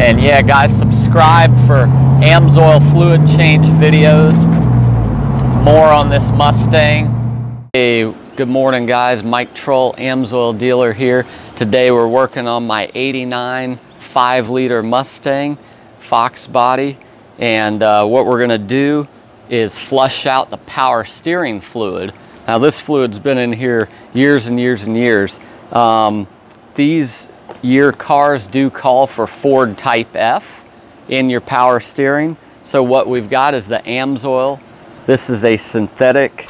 And yeah, guys, subscribe for Amsoil fluid change videos. More on this Mustang. Hey, good morning, guys. Mike Trull, Amsoil dealer here. Today we're working on my 89 5-liter Mustang Fox body. And what we're gonna do is flush out the power steering fluid. Now this fluid's been in here years and years and years. These year cars do call for Ford Type F in your power steering. So what we've got is the Amsoil. This is a synthetic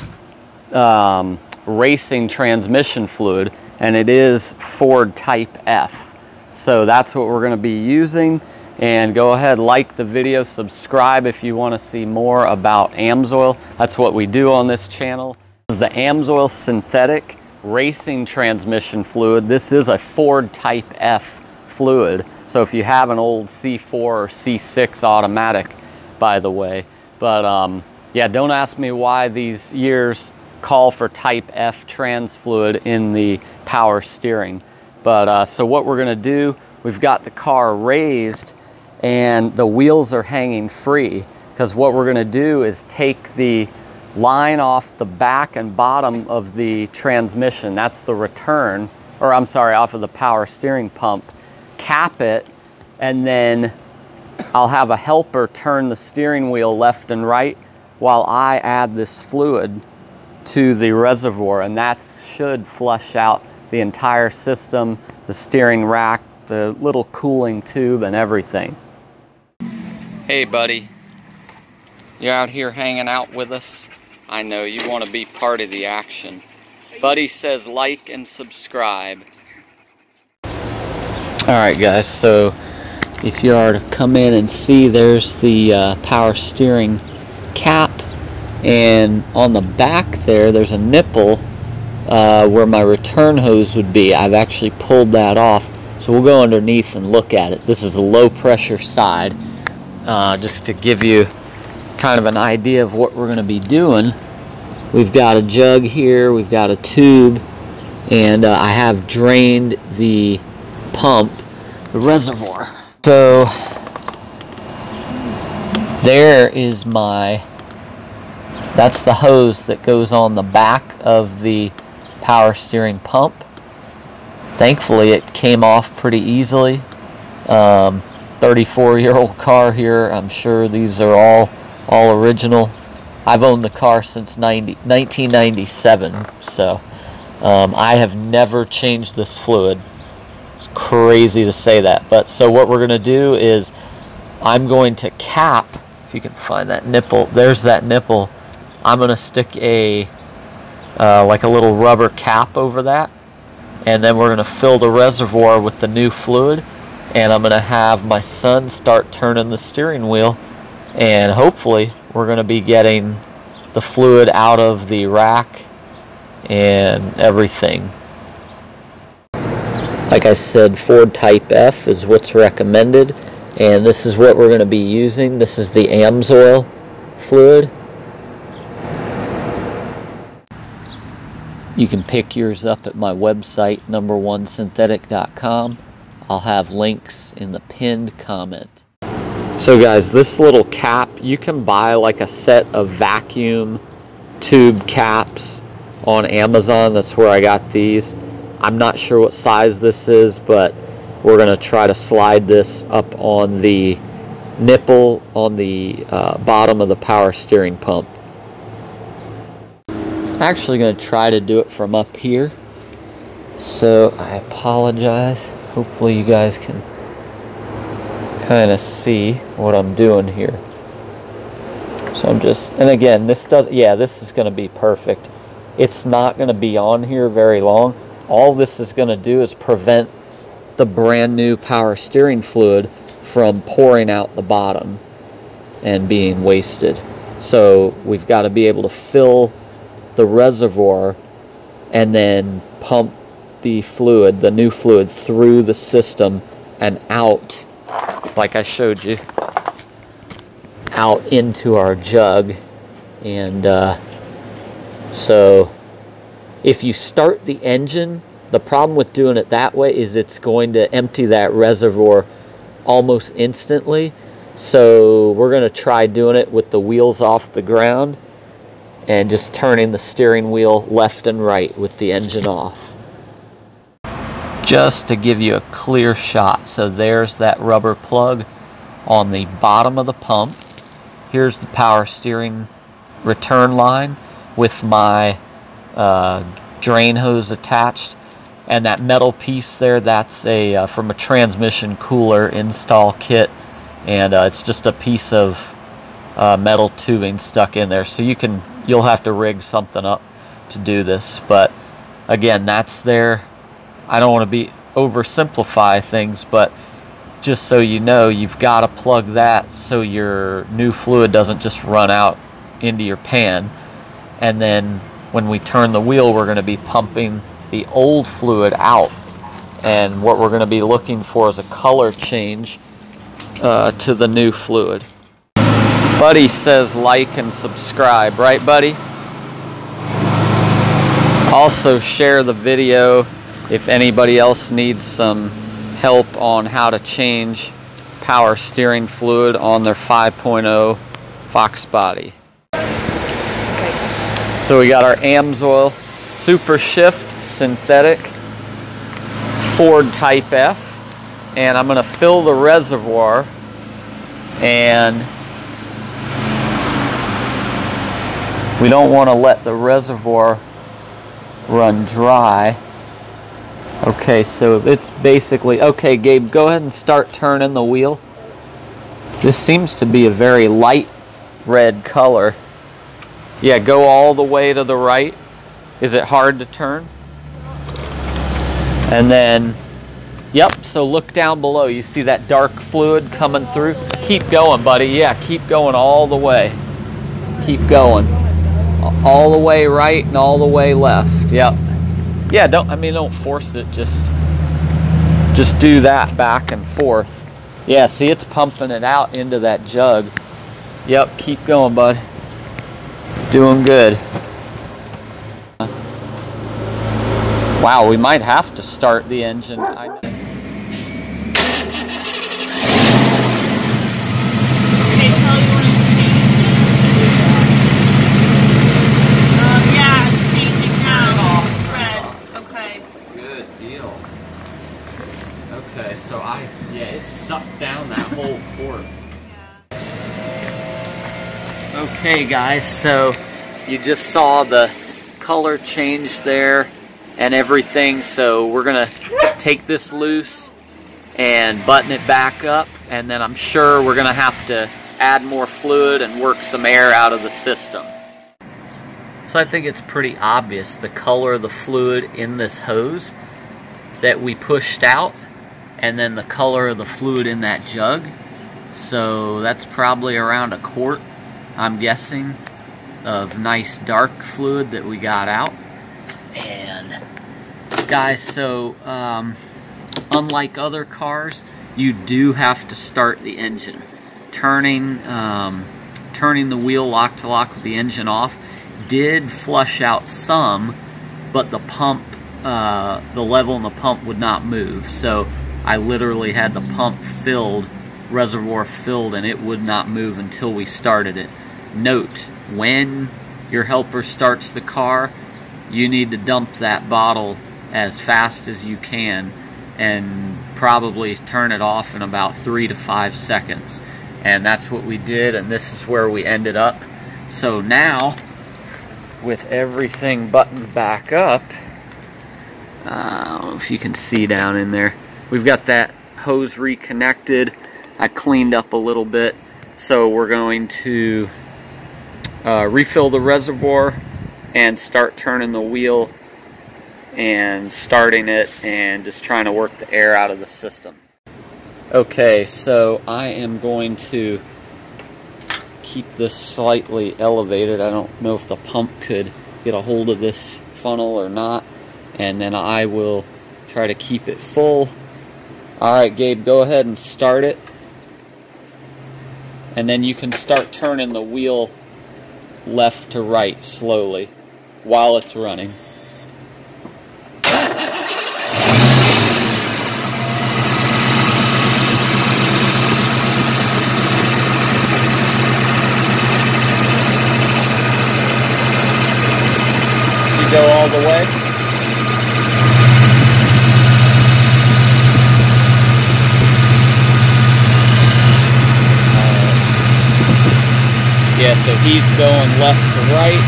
racing transmission fluid, and it is Ford Type F. So that's what we're going to be using. And go ahead, like the video, subscribe if you want to see more about Amsoil. That's what we do on this channel. This is the Amsoil synthetic racing transmission fluid. This is a Ford Type F fluid. So if you have an old C4 or C6 automatic, by the way. But yeah, don't ask me why these years call for Type F trans fluid in the power steering. But so what we're gonna do, we've got the car raised and the wheels are hanging free, because what we're gonna do is take the line off the back and bottom of the transmission. That's the return, or I'm sorry, off of the power steering pump. Cap it, and then I'll have a helper turn the steering wheel left and right while I add this fluid to the reservoir, and that should flush out the entire system, the steering rack, the little cooling tube, and everything. Hey buddy, you're out here hanging out with us. I know you want to be part of the action. Buddy says like and subscribe. Alright guys, so if you are to come in and see, there's the power steering cap, and on the back there's a nipple where my return hose would be. I've actually pulled that off, so we'll go underneath and look at it. This is a low pressure side, just to give you kind of an idea of what we're going to be doing. We've got a jug here, we've got a tube, and I have drained the pump, the reservoir. So there is that's the hose that goes on the back of the power steering pump. Thankfully it came off pretty easily. 34-year-old car here. I'm sure these are all original. I've owned the car since 1997, so I have never changed this fluid. It's crazy to say that, but so what we're going to do is I'm going to cap, if you can find that nipple, there's that nipple. I'm going to stick a like a little rubber cap over that, and then we're going to fill the reservoir with the new fluid, and I'm going to have my son start turning the steering wheel, and hopefully we're going to be getting the fluid out of the rack and everything. Like I said, Ford Type F is what's recommended, and this is what we're going to be using. This is the Amsoil fluid. You can pick yours up at my website, number1synthetic.com. I'll have links in the pinned comment. So guys, this little cap, you can buy like a set of vacuum tube caps on Amazon. That's where I got these. I'm not sure what size this is, but we're going to try to slide this up on the nipple on the bottom of the power steering pump. I'm actually going to try to do it from up here, so I apologize. Hopefully you guys can kind of see what I'm doing here. So I'm just, and again, this is going to be perfect. It's not going to be on here very long. All this is going to do is prevent the brand new power steering fluid from pouring out the bottom and being wasted. So we've got to be able to fill the reservoir and then pump the fluid, the new fluid, through the system and out, like I showed you, out into our jug. And so if you start the engine, the problem with doing it that way is it's going to empty that reservoir almost instantly. So we're going to try doing it with the wheels off the ground and just turning the steering wheel left and right with the engine off. Just to give you a clear shot. So there's that rubber plug on the bottom of the pump. Here's the power steering return line with my drain hose attached. And that metal piece there, that's from a transmission cooler install kit. And it's just a piece of metal tubing stuck in there. So you'll have to rig something up to do this. But again, that's there. I don't want to oversimplify things, but just so you know, you've got to plug that so your new fluid doesn't just run out into your pan. And then when we turn the wheel, we're going to be pumping the old fluid out. And what we're going to be looking for is a color change to the new fluid. Buddy says like and subscribe, right buddy? Also share the video if anybody else needs some help on how to change power steering fluid on their 5.0 Fox body. So we got our Amsoil Super Shift synthetic Ford Type F, and I'm going to fill the reservoir, and we don't want to let the reservoir run dry. Okay, so it's basically, okay Gabe, go ahead and start turning the wheel. This seems to be a very light red color. Yeah, go all the way to the right. Is it hard to turn? And then, yep, so look down below. You see that dark fluid coming through? Keep going, buddy. Yeah, keep going all the way. Keep going. All the way right and all the way left. Yep. Yeah, don't force it. Just do that back and forth. Yeah, see, it's pumping it out into that jug. Yep, keep going, bud. Doing good. Wow, we might have to start the engine. Okay, so it sucked down that whole port. Yeah. Okay guys, so you just saw the color change there and everything, so we're gonna take this loose and button it back up, and then I'm sure we're gonna have to add more fluid and work some air out of the system. So I think it's pretty obvious the color of the fluid in this hose that we pushed out, and then the color of the fluid in that jug. So that's probably around a quart, I'm guessing, of nice dark fluid that we got out. And guys, so unlike other cars, you do have to start the engine. Turning the wheel lock to lock with the engine off did flush out some, but the pump, the level in the pump would not move. So I literally had the pump filled, reservoir filled, and it would not move until we started it. Note, when your helper starts the car, you need to dump that bottle as fast as you can and probably turn it off in about 3 to 5 seconds. And that's what we did, and this is where we ended up. So now, with everything buttoned back up, I don't know if you can see down in there, we've got that hose reconnected. I cleaned up a little bit, so we're going to refill the reservoir and start turning the wheel and starting it and just trying to work the air out of the system. Okay, so I am going to keep this slightly elevated. I don't know if the pump could get a hold of this funnel or not, and then I will try to keep it full. Alright Gabe, go ahead and start it, and then you can start turning the wheel left to right slowly while it's running. the way. Yeah, so he's going left to right,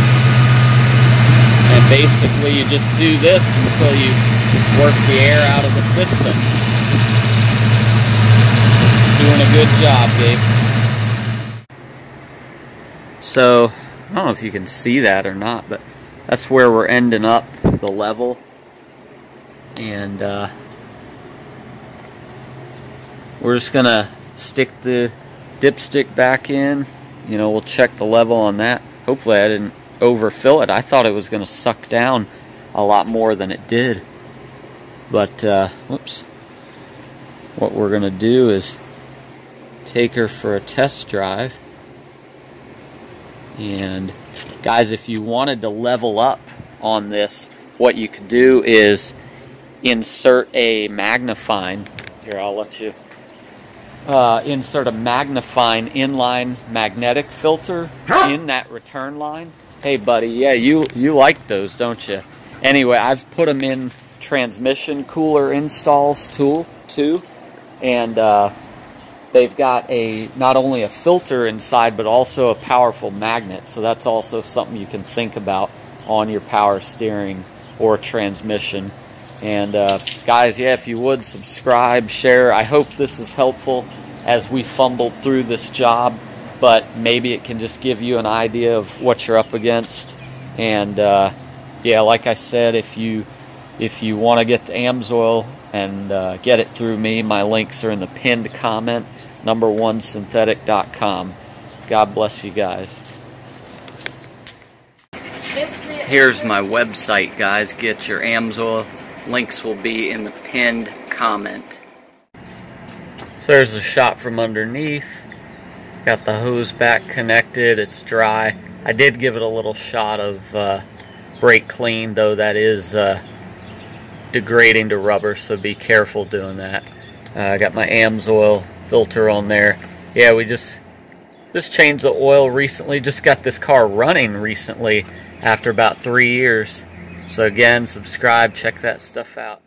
and basically you just do this until you work the air out of the system. Doing a good job, Gabe. So, I don't know if you can see that or not, but that's where we're ending up, the level. And we're just gonna stick the dipstick back in. You know, we'll check the level on that. Hopefully I didn't overfill it. I thought it was going to suck down a lot more than it did. But, whoops. What we're going to do is take her for a test drive. And, guys, if you wanted to level up on this, what you could do is insert a magnifying. Here, I'll let you... insert a magnifying inline magnetic filter in that return line. Hey buddy, yeah, you like those, don't you? Anyway, I've put them in transmission cooler installs too, and they've got not only a filter inside but also a powerful magnet, so that's also something you can think about on your power steering or transmission. And guys, yeah, if you would subscribe, share. I hope this is helpful as we fumbled through this job, but maybe it can just give you an idea of what you're up against. And yeah, like I said, if you want to get the Amsoil and get it through me, my links are in the pinned comment, number1synthetic.com. God bless you guys. Here's my website, guys. Get your Amsoil. Links will be in the pinned comment. So there's a shot from underneath. Got the hose back connected. It's dry. I did give it a little shot of brake clean, though that is degrading to rubber, so be careful doing that. I got my Amsoil filter on there. Yeah, we just changed the oil recently. Just got this car running recently after about 3 years. So again, subscribe, check that stuff out.